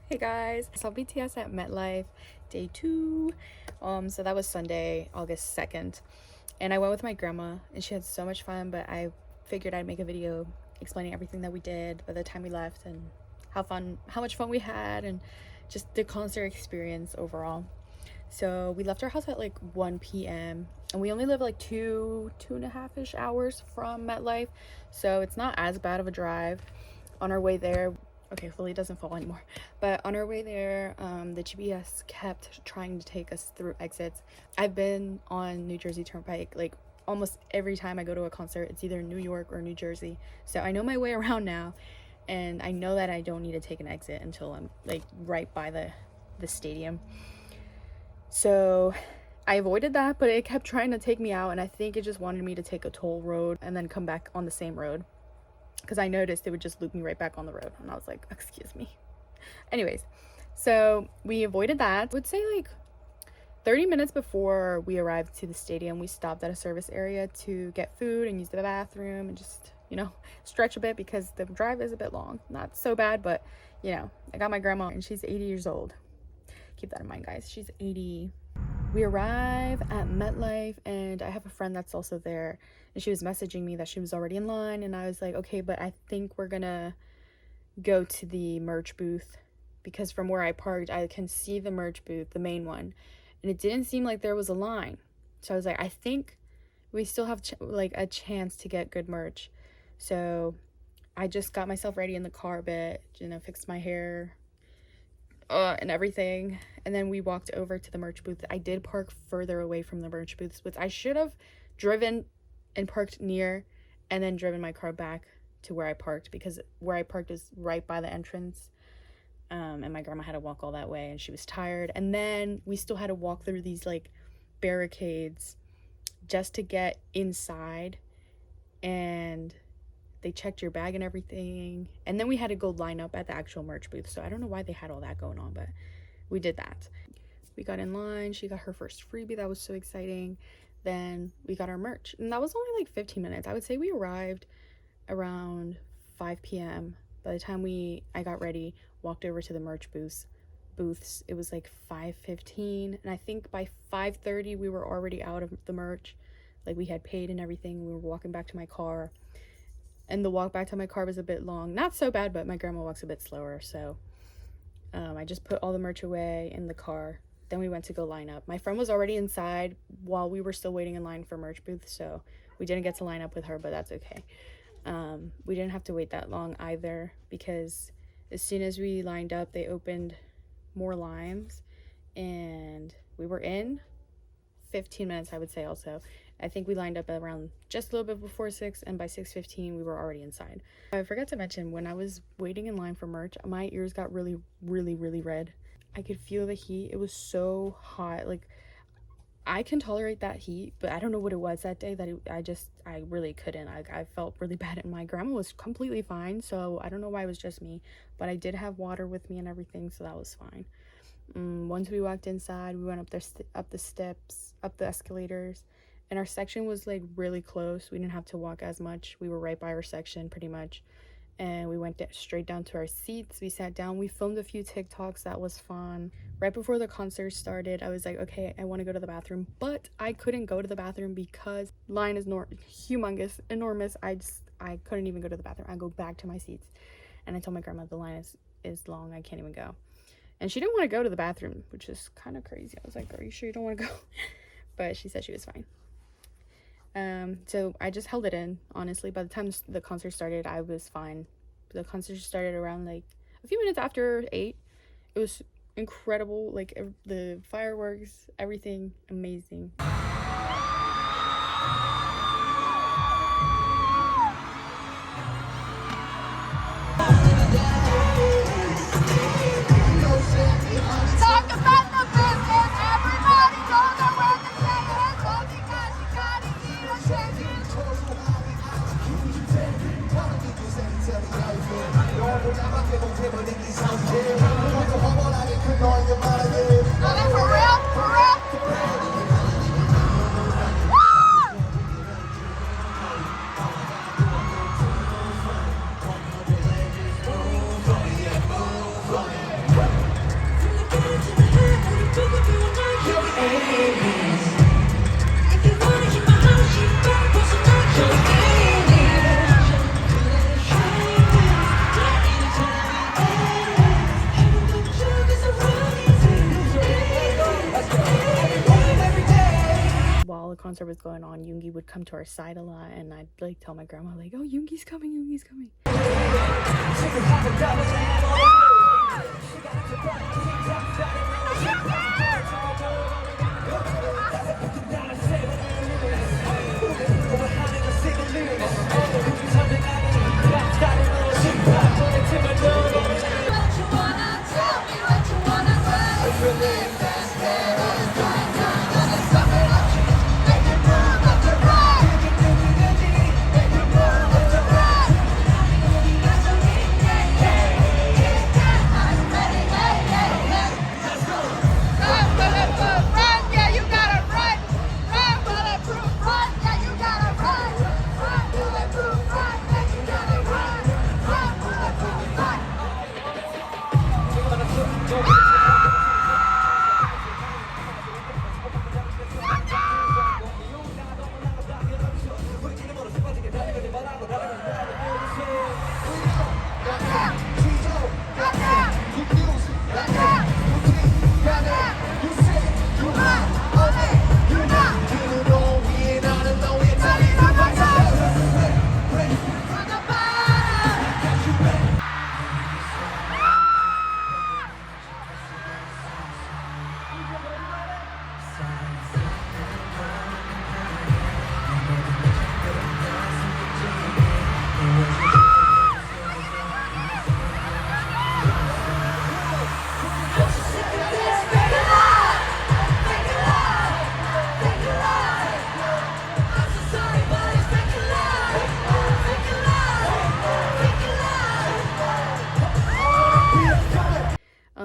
Hey guys, I saw BTS at MetLife day 2. So that was Sunday, August 2nd. And I went with my grandma and she had so much fun, but I figured I'd make a video explaining everything that we did by the time we left and how much fun we had and just the concert experience overall. So we left our house at like 1 p.m. and we only live like two and a half-ish hours from MetLife. So it's not as bad of a drive. On our way there, okay, Lily doesn't fall anymore, but on our way there, the GPS kept trying to take us through exits. I've been on New Jersey Turnpike like almost every time I go to a concert. It's either New York or New Jersey, so I know my way around now, and I know that I don't need to take an exit until I'm like right by the stadium. So I avoided that, but it kept trying to take me out, and I think it just wanted me to take a toll road and then come back on the same road, because I noticed it would just loop me right back on the road, and I was like, excuse me. Anyways, so we avoided that. I would say like 30 minutes before we arrived to the stadium, we stopped at a service area to get food and use the bathroom and just, stretch a bit because the drive is a bit long. Not so bad, but I got my grandma and she's 80 years old. Keep that in mind, guys. She's 80. We arrive at MetLife and I have a friend that's also there, and she was messaging me that she was already in line, and I was like, okay, but I think we're gonna go to the merch booth, because from where I parked I can see the merch booth, the main one, and it didn't seem like there was a line. So I was like, I think we still have a chance to get good merch. So I just got myself ready in the car a bit, fixed my hair and everything, and then we walked over to the merch booth. I did park further away from the merch booths, which I should have driven and parked near and then driven my car back to where I parked, because where I parked is right by the entrance, and my grandma had to walk all that way and she was tired, and then we still had to walk through these like barricades just to get inside, and they checked your bag and everything, and then we had to go line up at the actual merch booth. So I don't know why they had all that going on, but we did that. We got in line, she got her first freebie, that was so exciting. Then we got our merch, and that was only like 15 minutes. I would say we arrived around 5 p.m. By the time I got ready, walked over to the merch booths, it was like 5:15, and I think by 5:30 we were already out of the merch. Like, we had paid and everything. We were walking back to my car, and the walk back to my car was a bit long. Not so bad, but my grandma walks a bit slower, so I just put all the merch away in the car. Then we went to go line up. My friend was already inside while we were still waiting in line for merch booth, so we didn't get to line up with her, but that's okay. We didn't have to wait that long either, because as soon as we lined up, they opened more lines, and we were in 15 minutes, I would say. Also, I think we lined up around just a little bit before 6, and by 6:15 we were already inside. I forgot to mention, when I was waiting in line for merch, my ears got really, really, really red. I could feel the heat. It was so hot. Like, I can tolerate that heat, but I don't know what it was that day that I really couldn't. I felt really bad, and my grandma was completely fine, so I don't know why it was just me, but I did have water with me and everything, so that was fine. Once we walked inside, we went up the steps, up the escalators, and our section was like really close. We didn't have to walk as much. We were right by our section pretty much, and we went straight down to our seats. We sat down. We filmed a few TikToks. That was fun. Right before the concert started, I was like, okay, I want to go to the bathroom, but I couldn't go to the bathroom because line is humongous, enormous. I couldn't even go to the bathroom. I go back to my seats, and I told my grandma the line is long. I can't even go. And she didn't want to go to the bathroom, which is kind of crazy. I was like, are you sure you don't want to go? But she said she was fine. So I just held it in, honestly. By the time the concert started, I was fine. The concert started around like a few minutes after 8. It was incredible. Like, the fireworks, everything, amazing. concert was going on, Yoongi would come to our side a lot, and I'd like tell my grandma like, oh, Yoongi's coming, Yoongi's coming.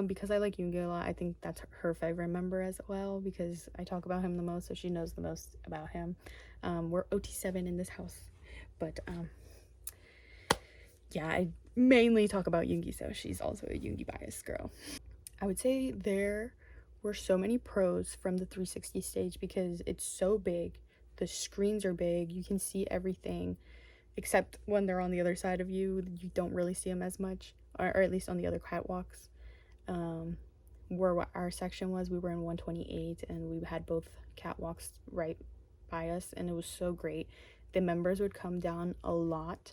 Because I like Yoongi a lot, I think that's her favorite member as well, because I talk about him the most, so she knows the most about him. We're OT7 in this house, but yeah, I mainly talk about Yoongi, so she's also a Yoongi biased girl. I would say there were so many pros from the 360 stage because it's so big, the screens are big, you can see everything, except when they're on the other side of you, you don't really see them as much, or at least on the other catwalks. Where our section was, we were in 128, and we had both catwalks right by us, and it was so great. The members would come down a lot,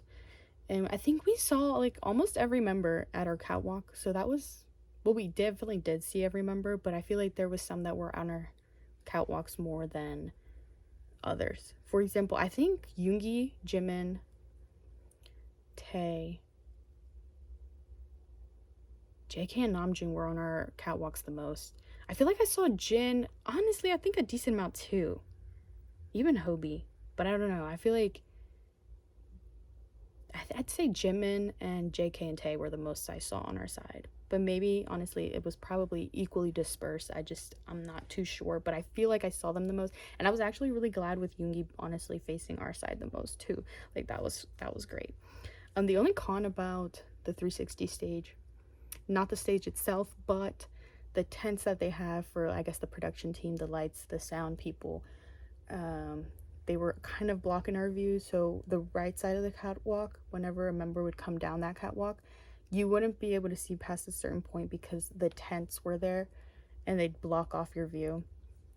and I think we saw like almost every member at our catwalk, so that was, well, we definitely did see every member, but I feel like there was some that were on our catwalks more than others. For example, I think Yoongi, Jimin, Tae, JK and Namjoon were on our catwalks the most. I feel like I saw Jin, honestly, I think a decent amount too. Even Hobie. But I don't know. I feel like I'd say Jimin and JK and Tae were the most I saw on our side. But maybe, honestly, it was probably equally dispersed. I'm not too sure. But I feel like I saw them the most. And I was actually really glad with Yoongi, honestly, facing our side the most too. Like, that was great. The only con about the 360 stage, not the stage itself, but the tents that they have for, I guess, the production team, the lights, the sound people, they were kind of blocking our view. So the right side of the catwalk, whenever a member would come down that catwalk, you wouldn't be able to see past a certain point because the tents were there and they'd block off your view.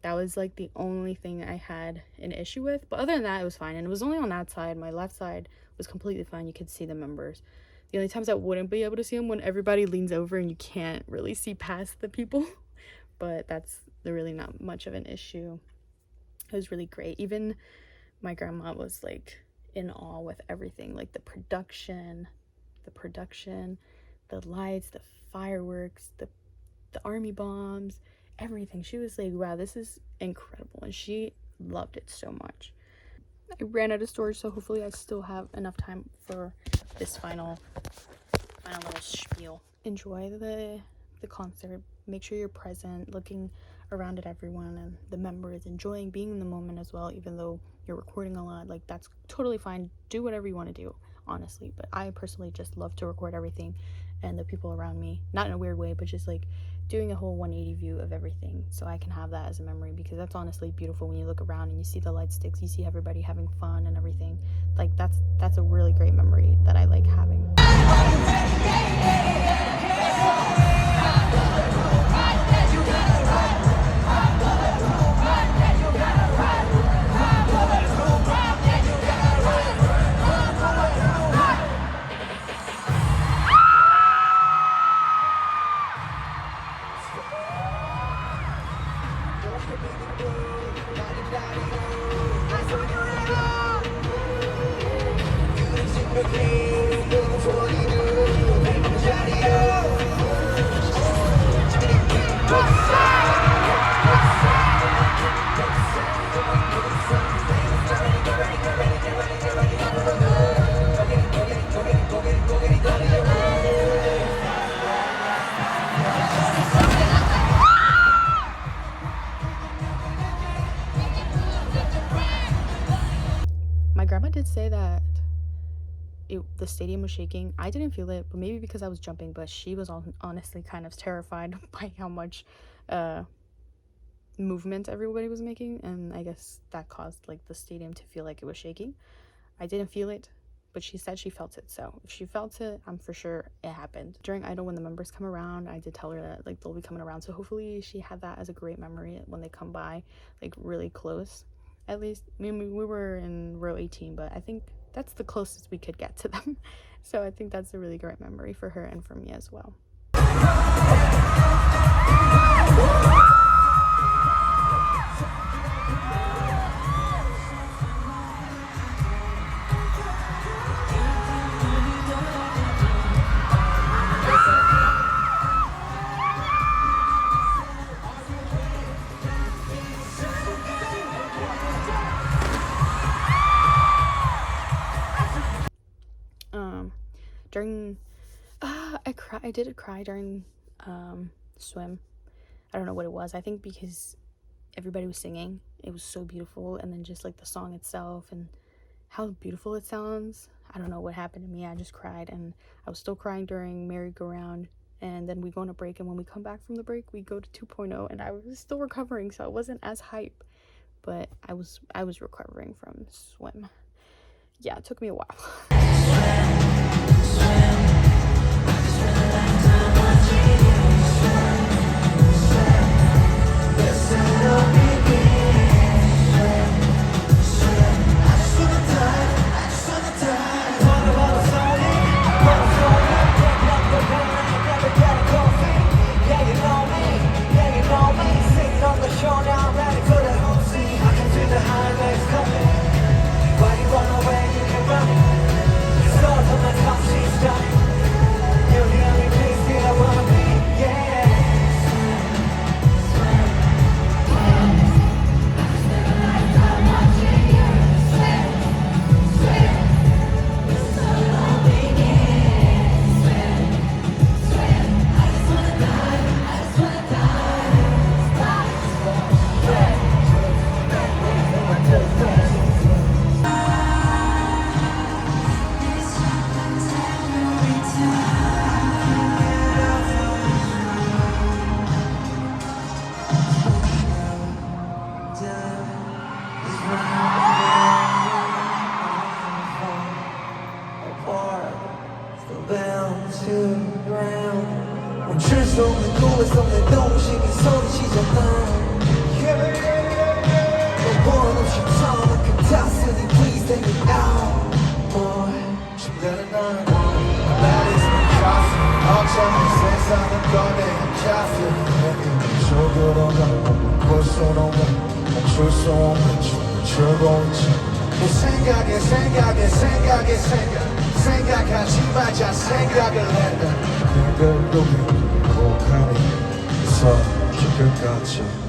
That was like the only thing I had an issue with, but other than that, it was fine. And it was only on that side. My left side was completely fine. You could see the members. The only times I wouldn't be able to see them when everybody leans over and you can't really see past the people. But that's really not much of an issue. It was really great. Even my grandma was like in awe with everything, like the production, the lights, the fireworks, the army bombs, everything. She was like, wow, this is incredible. And she loved it so much. I ran out of storage, so hopefully I still have enough time for this final little spiel. Enjoy the concert. Make sure you're present, looking around at everyone and the members, enjoying being in the moment as well, even though you're recording a lot. Like, that's totally fine. Do whatever you want to do, honestly. But I personally just love to record everything and the people around me, not in a weird way, but just like doing a whole 180 view of everything so I can have that as a memory, because that's honestly beautiful when you look around and you see the light sticks, you see everybody having fun and everything. Like, that's a really great memory that I like having. the stadium was shaking. I didn't feel it, but maybe because I was jumping, but she was honestly kind of terrified by how much movement everybody was making, and I guess that caused like the stadium to feel like it was shaking. I didn't feel it, but she said she felt it, so if she felt it, I'm for sure it happened. During Idol, when the members come around, I did tell her that like they'll be coming around, so hopefully she had that as a great memory when they come by, like really close. At least, I mean, we were in row 18, but I think that's the closest we could get to them. So I think that's a really great memory for her and for me as well. During I did cry during swim. I don't know what it was. I think because everybody was singing, it was so beautiful, and then just like the song itself and how beautiful it sounds. I don't know what happened to me. I just cried, and I was still crying during merry-go-round, and then we go on a break, and when we come back from the break, we go to 2.0, and I was still recovering, so I wasn't as hype, but I was recovering from swim. Yeah, it took me a while. 생각하지 마자 생각을 한다 내가 너무 행복하니 기쁠 것 같죠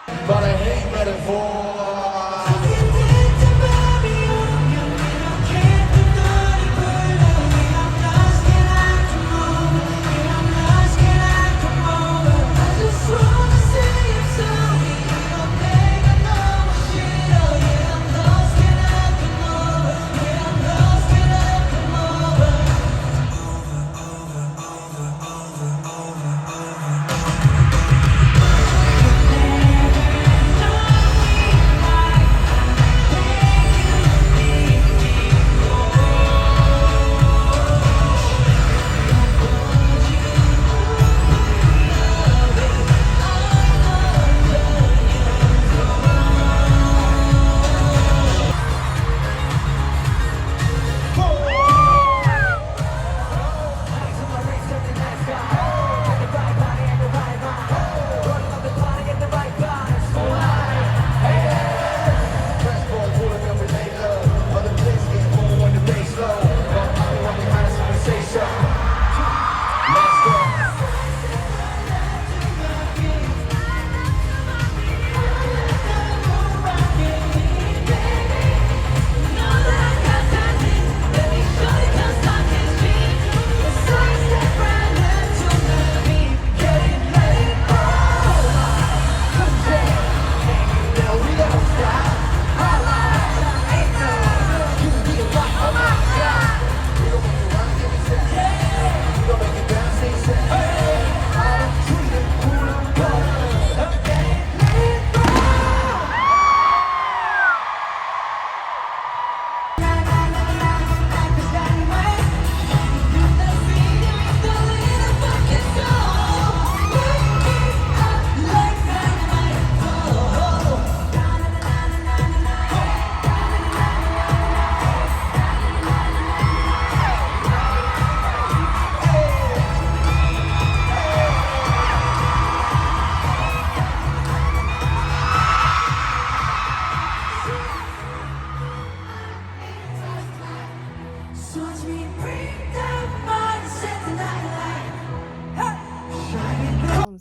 but I ain't ready for.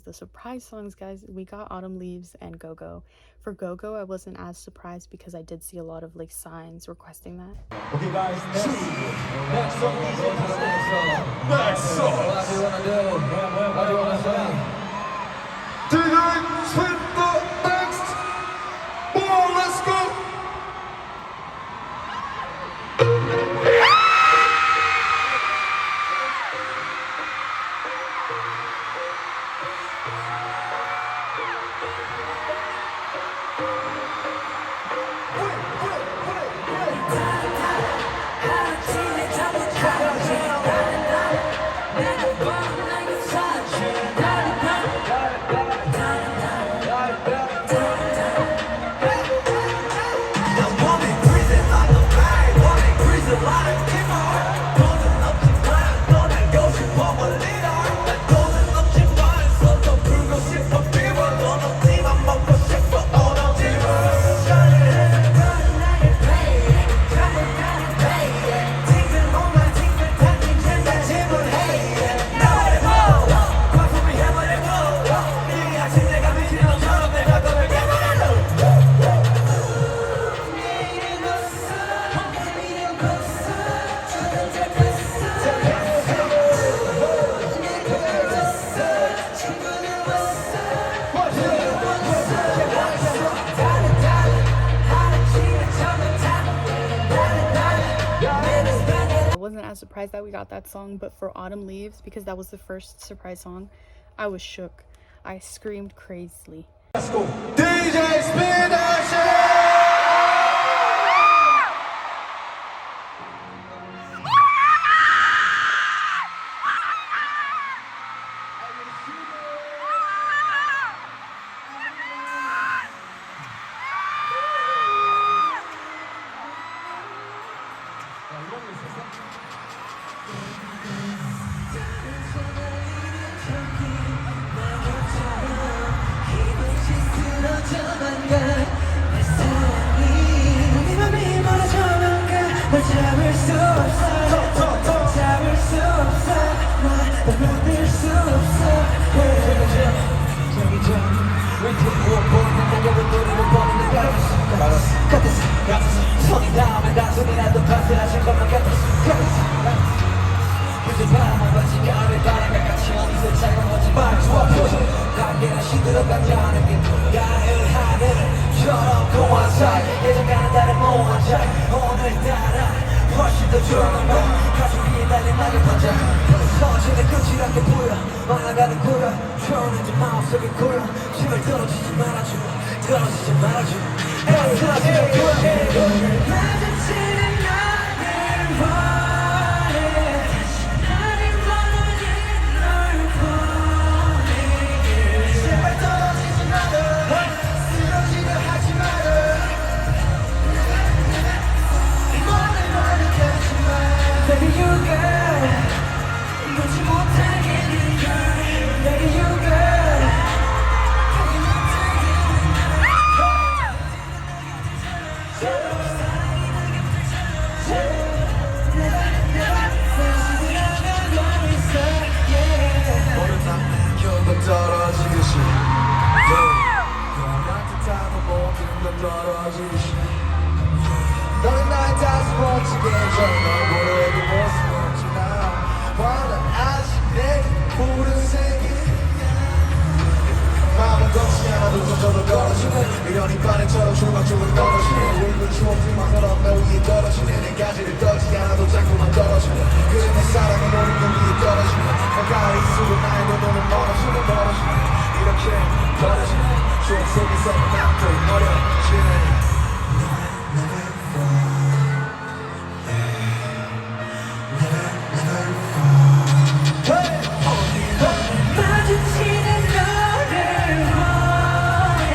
The surprise songs, guys, we got Autumn Leaves and Go Go. For Go Go, I wasn't as surprised because I did see a lot of like signs requesting that. Okay, guys, next song. Next song. What do you wanna do? What do you wanna say? Do you spin the next ball? Let's go. As surprised that we got that song, but for Autumn Leaves, because that was the first surprise song, I was shook. I screamed crazily. Let's go. DJ spin that shit. 잡을 수 없어 잡을 수 없어 널 놓을 수 없어 저기 저 왼쪽 보고 같았어 손이 닿으면 단숨이라도 파스라질 것만 같았어 그저 바람만 봤지 가을의 바람과 같이 어느새 차가워진 말투와 표정 단계나 시들어간 자는 게 야을 하늘처럼 공원 사이 예전과는 다른 모호한 차이 오늘따라 훨씬 더 조용한 너 가슴 위에 달린 나의 반짝 서지는 끝이란 게 보여 만나가는 구름 초는지 마음속에 고요 제발 떨어지지 말아줘 떨어지지 말아줘 떨어지는 구름 마주치는 나를 원해 나를 원하는 널 보내 제발 떨어지지 마라 쓰러지려 하지 마라 Baby you girl 놓지 못하겠는 girl Baby you girl 포기 오늘 난 겨울도 떨어지듯이 따뜻한 모든 건 떨어지듯이 너는 나의 다섯 번째 계절 널 보려도 볼 수 없지만 난 아직 내게 푸른색이 마음은 걷지 않아도 저절로 걸어지네 미련이 바늘처럼 조각조각 떨어지네 울고 추억들만 서로 내 위에 떨어지네 내 가지를 떨지 않아도 자꾸만 떨어지네 그래 내 사랑은 오늘 그 위에 떨어지네 가까이 있어도 나의 눈은 멀어지네 이렇게 떨어지네 추억 속에서 남도 어려지네 마주치는 너를 원해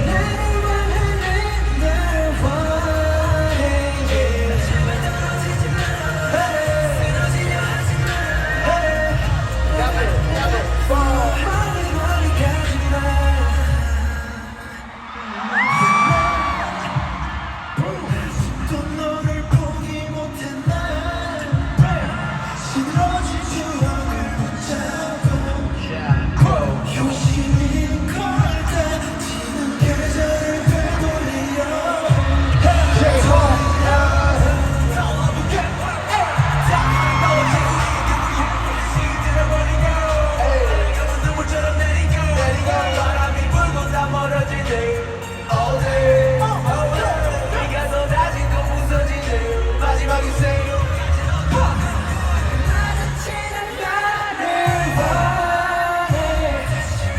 나를 원하는 널 원해 제발 떨어지지 마라 쓰러지려 하지 마라 멀리 가지 마 또 너를 포기 못해 난 시들어진 추억을 붙잡고 욕심이 걸다 지는 계절을 되돌리려 바람이 불고 다 멀어지네 All day 비가 쏟아진 또 부서지네 마지막이 say 마주치는 나를 원해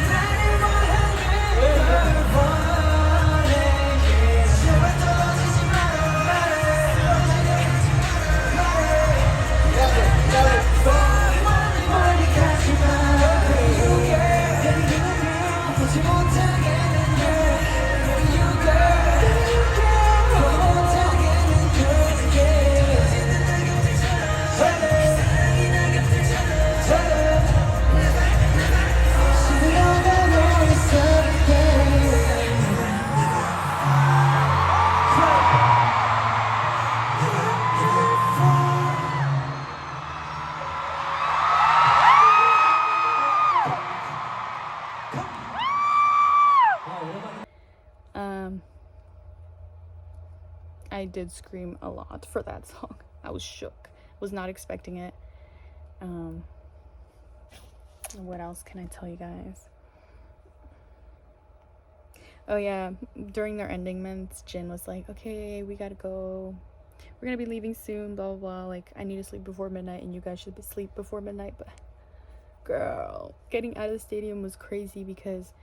나를 원하는 널 원해 제발 떨어지지 마라 멀리 가지 마 Baby you girl Baby you girl 보지 못하겠는 girl Baby you girl Baby you girl 보지 못하겠는 girl yeah 사랑이 나 곁을 시들어가고 있어 yeah I did scream a lot for that song. I was shook. Was not expecting it. What else can I tell you guys? Oh yeah, during their ending months, Jin was like, okay, we gotta go. We're gonna be leaving soon, blah, blah, blah. Like, I need to sleep before midnight and you guys should sleep before midnight. But, girl, getting out of the stadium was crazy because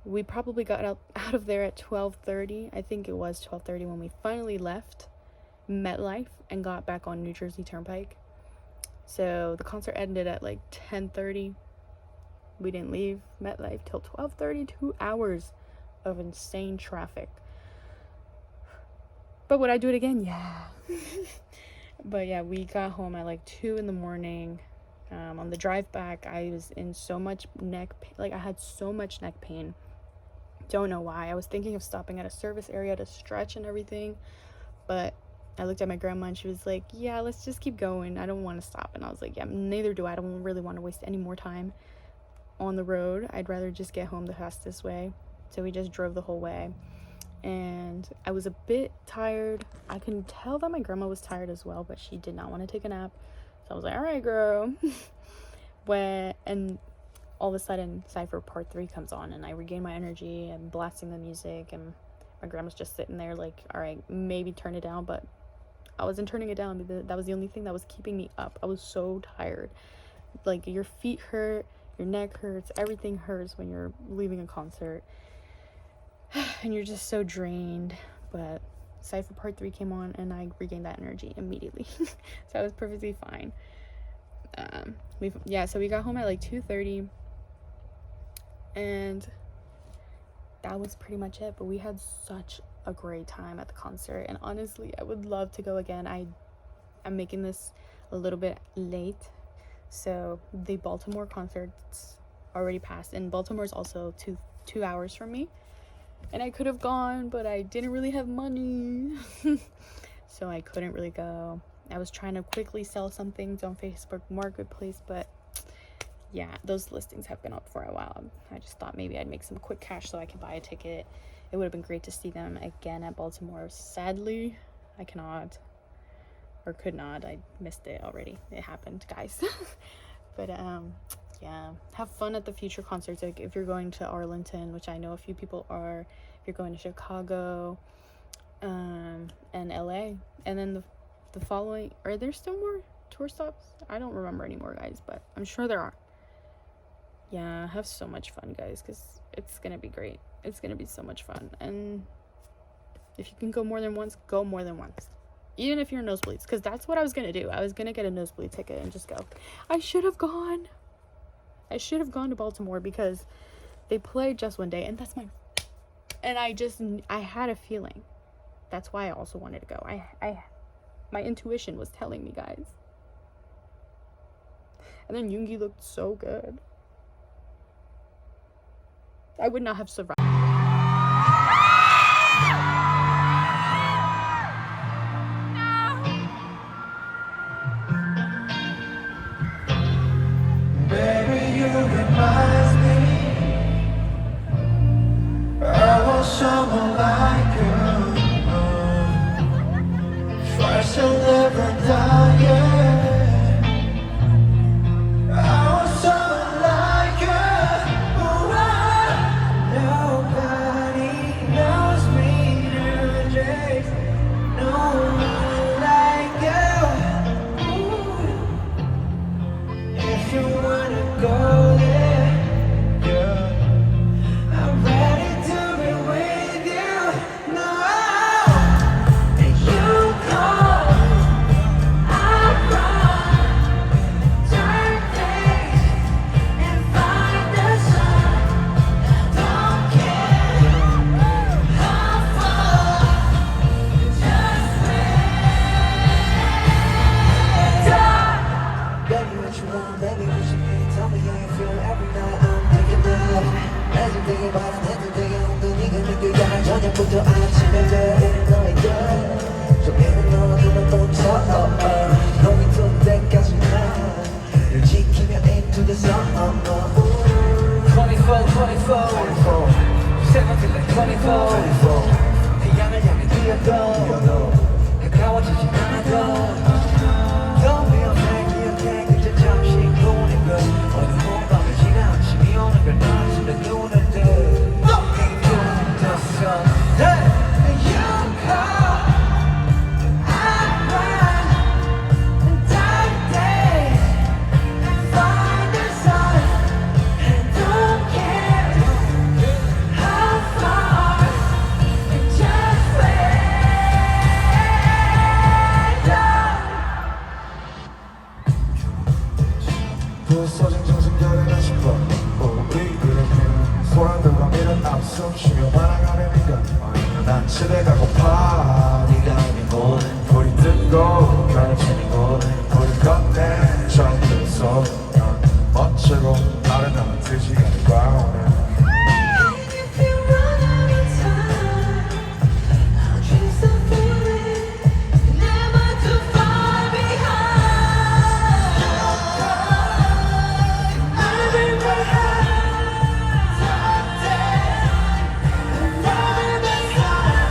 we probably got out of there at 12:30. I think it was 12:30 when we finally left MetLife and got back on New Jersey Turnpike. So the concert ended at like 10:30. We didn't leave MetLife till 12:30. 2 hours of insane traffic. But would I do it again? Yeah. But yeah, we got home at like 2 in the morning. On the drive back, I was in so much neck pain. Like, I had so much neck pain. Don't know why. I was thinking of stopping at a service area to stretch and everything, but I looked at my grandma and she was like, yeah, let's just keep going. I don't want to stop. And I was like, yeah, neither do I. I don't really want to waste any more time on the road. I'd rather just get home the fastest way. So we just drove the whole way. and I was a bit tired. I can tell that my grandma was tired as well, but she did not want to take a nap. So I was like, all right, girl. And all of a sudden, Cypher Part 3 comes on, and I regain my energy and blasting the music, and my grandma's just sitting there like, all right, maybe turn it down, but I wasn't turning it down because that was the only thing that was keeping me up. I was so tired. Like, your feet hurt, your neck hurts, everything hurts when you're leaving a concert. And you're just so drained. But Cypher Part 3 came on, and I regained that energy immediately. So I was perfectly fine. So we got home at like 2:30, and that was pretty much it. But we had such a great time at the concert, and honestly, I would love to go again. I'm making this a little bit late, so the Baltimore concerts already passed, and Baltimore is also two hours from me, and I could have gone, but I didn't really have money. So I couldn't really go. I was trying to quickly sell some things on Facebook Marketplace, but yeah, those listings have been up for a while. I just thought maybe I'd make some quick cash so I could buy a ticket. It would have been great to see them again at Baltimore. Sadly, I cannot, or could not. I missed it already. It happened, guys. But yeah, have fun at the future concerts. Like, if you're going to Arlington, which I know a few people are, if you're going to Chicago, and LA, and then the following, are there still more tour stops? I don't remember anymore, guys, but I'm sure there are. Yeah, have so much fun, guys, because it's gonna be great. It's gonna be so much fun. And if you can go more than once, go more than once, even if you're nosebleeds, because that's what I was gonna do. I was gonna get a nosebleed ticket and just go. I should have gone to Baltimore, because they played just one day, and I had a feeling. That's why I also wanted to go. My intuition was telling me, guys. And then Yoongi looked so good. I would not have survived. Baby, you remind me I want someone like you. First and never die, yeah. I want someone like you. Nobody knows me nowadays. No one like you. If you wanna go there, yeah, I'm ready to be with you. No, and you call, I run, turn things and find the sun. Don't care how far, just wait. Baby, what you want? Baby, what you need? Tell me how you feel every night. I'm thinking of everything about it, everything I'm doing. 네가 느껴야 저녁부터 아침에 돼. 너의 곁 저기는 너는 또 쳐. 너의 돈 때까지 날 지키며 into the sun. 24, 24, 17 like 24. 태양을 향해 뛰어도 가까워지지 않아도. Don't be afraid, 기억해 그저 잠시 보는 것. 어두운 밤을 지나 아침이 오는 걸 난 집에 눈을 뜨. 눈을 떴어. You call, I run, dark days and find the sun. And don't care how far, just wait. 부서진 정신결에 싶어 우리 그렇게는 소란들과 미련 앞서 쉬며 바라가려니까 난 집에 가고파 네가 아닌 곳은 불이 뜨고 가르치는 곳은 불을 건네 정든 속넌 멋지고 아름다운 그 시간이 와오네. If you run out of time, I'll chase the feeling, never too far behind. I'll be behind someday, another behind.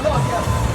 너야